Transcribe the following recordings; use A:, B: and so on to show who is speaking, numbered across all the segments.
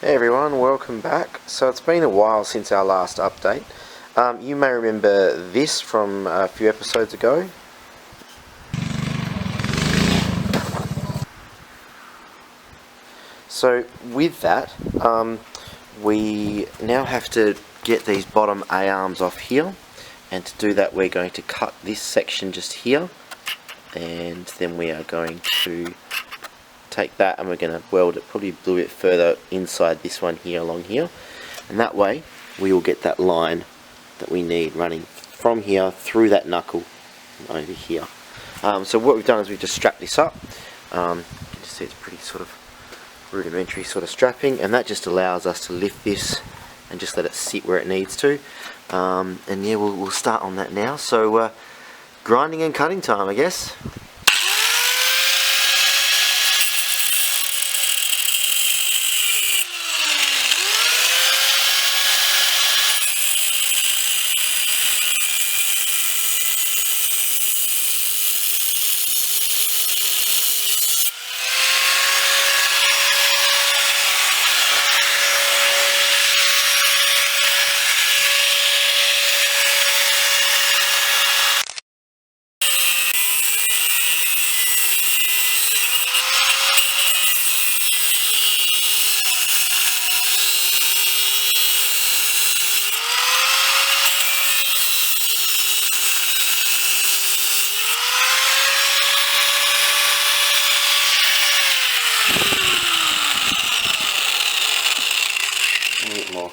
A: Hey everyone, welcome back. So it's been a while since our last update. You may remember this from a few episodes ago. So with that, we now have to get these bottom A-arms off here, and to do that we're going to cut this section just here, and then we are going to take that and we're going to weld it probably a little bit further inside this one here, along here, and that way we will get that line that we need running from here through that knuckle over here. So what we've done is we've just strapped this up. You can just see it's pretty sort of rudimentary sort of strapping, and that just allows us to lift this and just let it sit where it needs to. And yeah, we'll start on that now. So grinding and cutting time, I guess. A bit more.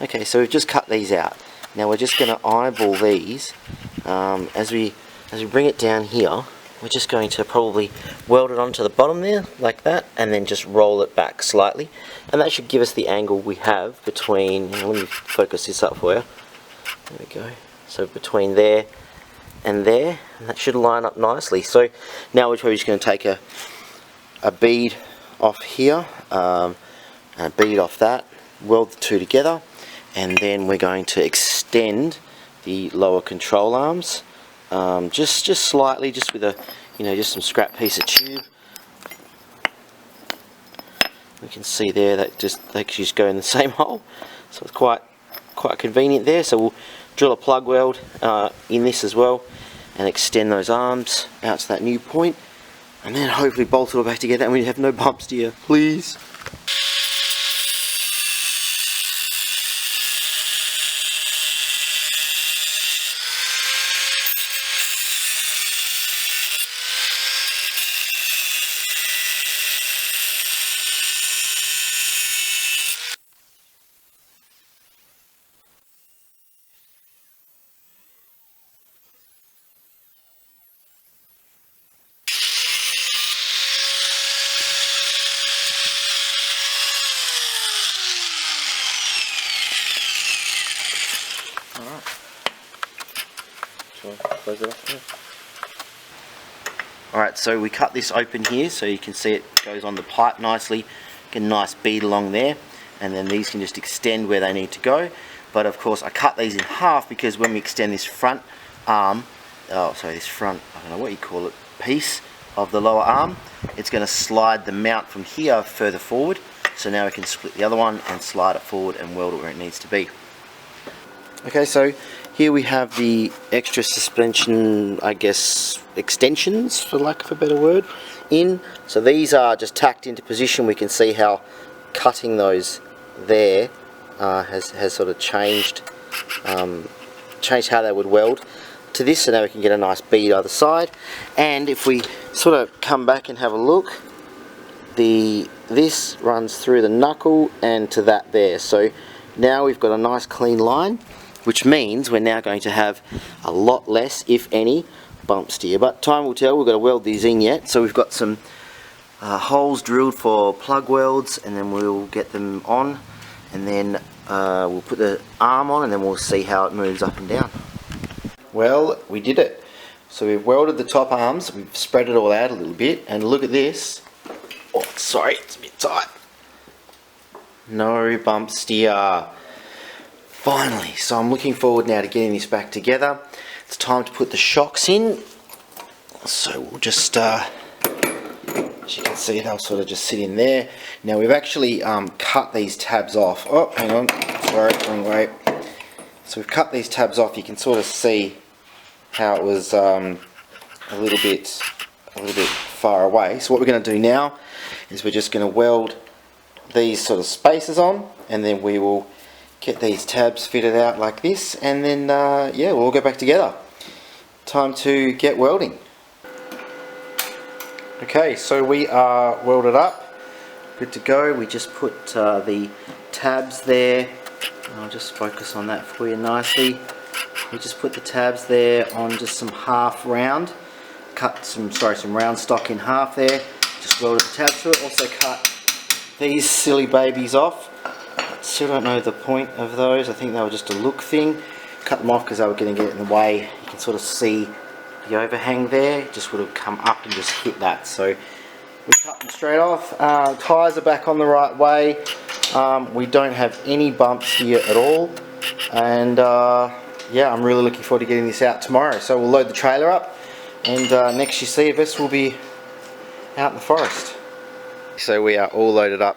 A: Okay, so we've just cut these out. Now we're just going to eyeball these. As we bring it down here, we're just going to probably weld it onto the bottom there, like that, and then just roll it back slightly. And that should give us the angle we have between, let me focus this up for you. There we go. So between there, and that should line up nicely. So now we're probably just going to take a bead off here, and a bead off that, weld the two together, and then we're going to extend the lower control arms, just slightly, just with a, just some scrap piece of tube. We can see there that they just go in the same hole, so it's quite convenient there. So we'll drill a plug weld in this as well, and extend those arms out to that new point, and then hopefully bolt it all back together, and we have no bumps here, please. close it off there. Alright, so we cut this open here so you can see it goes on the pipe nicely. Get a nice bead along there, and then these can just extend where they need to go. But of course I cut these in half because when we extend this front arm, this front, I don't know what you call it, piece of the lower arm, it's going to slide the mount from here further forward. So now we can split the other one and slide it forward and weld it where it needs to be. Okay, so here we have the extra suspension, I guess, extensions, for lack of a better word, in. So these are just tacked into position. We can see how cutting those there has sort of changed how they would weld to this. So now we can get a nice bead either side. And if we sort of come back and have a look, this runs through the knuckle and to that there. So now we've got a nice clean line, which means we're now going to have a lot less, if any, bumps here. But time will tell. We've got to weld these in yet. So we've got some holes drilled for plug welds, and then we'll get them on, and then we'll put the arm on, and then we'll see how it moves up and down. Well, we did it. So we've welded the top arms, we've spread it all out a little bit, and look at this. Oh, sorry, it's a bit tight. No bumps here. Finally, so I'm looking forward now to getting this back together. It's time to put the shocks in. So we'll just, as you can see, they'll sort of just sit in there. Now we've actually cut these tabs off. Oh, hang on, sorry, wrong way. So we've cut these tabs off. You can sort of see how it was a little bit far away. So what we're going to do now is we're just going to weld these sort of spaces on, and then we will get these tabs fitted out like this, and then yeah, we'll all go back together. Time to get welding. Okay, so we are welded up, good to go. We just put the tabs there. I'll just focus on that for you nicely. We just put the tabs there on just some half round. Cut some round stock in half there. Just welded the tabs to it. Also cut these silly babies off. Still don't know the point of those. I think they were just a look thing. Cut them off because they were going to get in the way. You can sort of see the overhang there. It just would have come up and just hit that. So we cut them straight off. Tyres are back on the right way. We don't have any bumps here at all. And yeah, I'm really looking forward to getting this out tomorrow. So we'll load the trailer up, and next you see of us will be out in the forest. So we are all loaded up,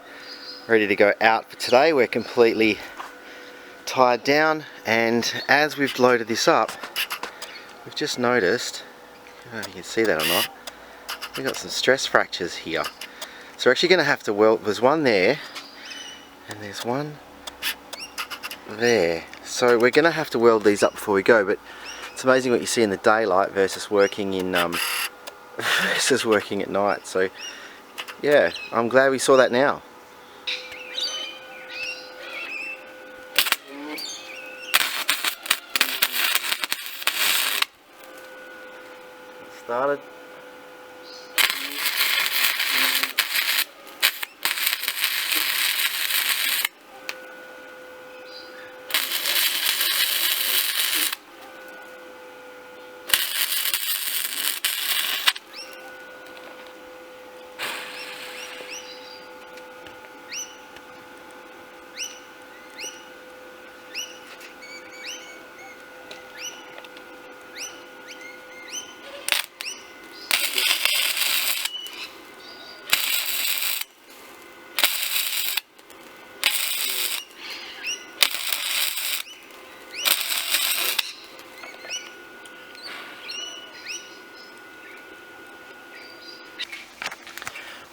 A: ready to go out for today. We're completely tied down, and as we've loaded this up, we've just noticed, I don't know if you can see that or not, we've got some stress fractures here. So we're actually going to have to weld. There's one there, and there's one there. So we're going to have to weld these up before we go, but it's amazing what you see in the daylight versus working in versus working at night. So yeah, I'm glad we saw that now. Started.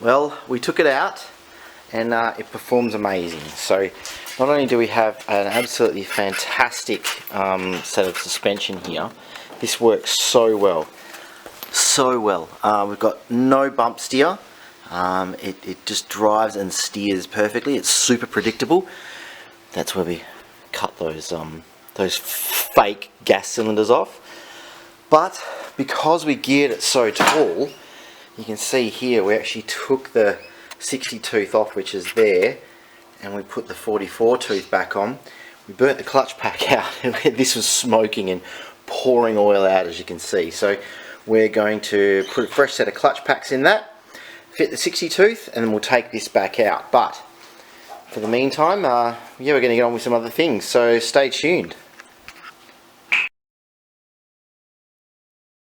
A: Well, we took it out, and it performs amazing. So not only do we have an absolutely fantastic set of suspension here, this works so well. We've got no bump steer. It just drives and steers perfectly. It's super predictable. That's where we cut those fake gas cylinders off. But because we geared it so tall, you can see here we actually took the 60 tooth off, which is there, and we put the 44 tooth back on. We burnt the clutch pack out. This was smoking and pouring oil out, as you can see. So we're going to put a fresh set of clutch packs in that, fit the 60 tooth, and then we'll take this back out. But for the meantime, yeah, we're going to get on with some other things, so stay tuned.